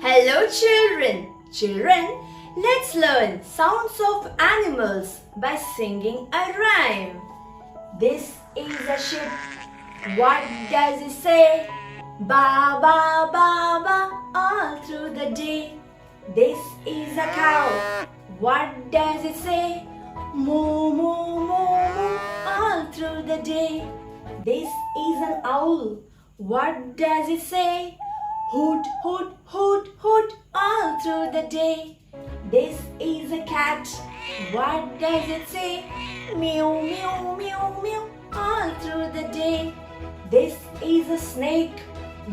Hello children. Children, let's learn sounds of animals by singing a rhyme. This is a ship. What does it say? Ba ba ba ba all through the day. This is a cow. What does it say? Moo moo moo moo all through the day. This is an owl. What does it say? Hoot hoot hoot hoot all through the day. This is a cat. What does it say? Meow meow meow meow all through the day. This is a snake.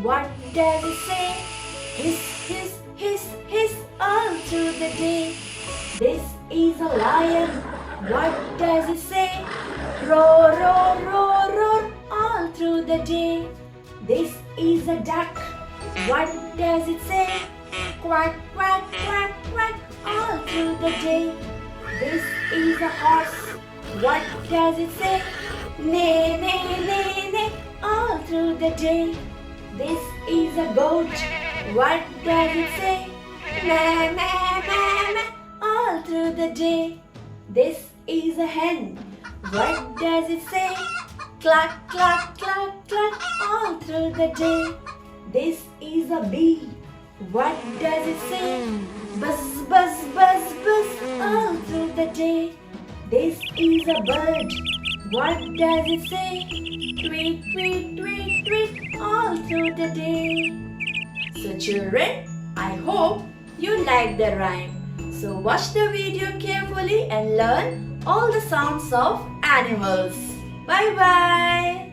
What does it say? Hiss hiss hiss hiss all through the day. This is a lion. What does it say? Roar roar roar roar all through the day. This is a duck. What does it say? Quack quack quack quack all through the day. This is a horse. What does it say? Neigh neigh neigh neigh all through the day. This is a goat. What does it say? Meh meh meh meh all through the day. This is a hen. What does it say? Cluck cluck cluck cluck all through the day. This is a bee. What does it say? Buzz buzz buzz buzz all through the day. This is a bird. What does it say? Tweet tweet tweet tweet all through the day. So children, I hope you like the rhyme. So watch the video carefully and learn all the sounds of animals. Bye bye.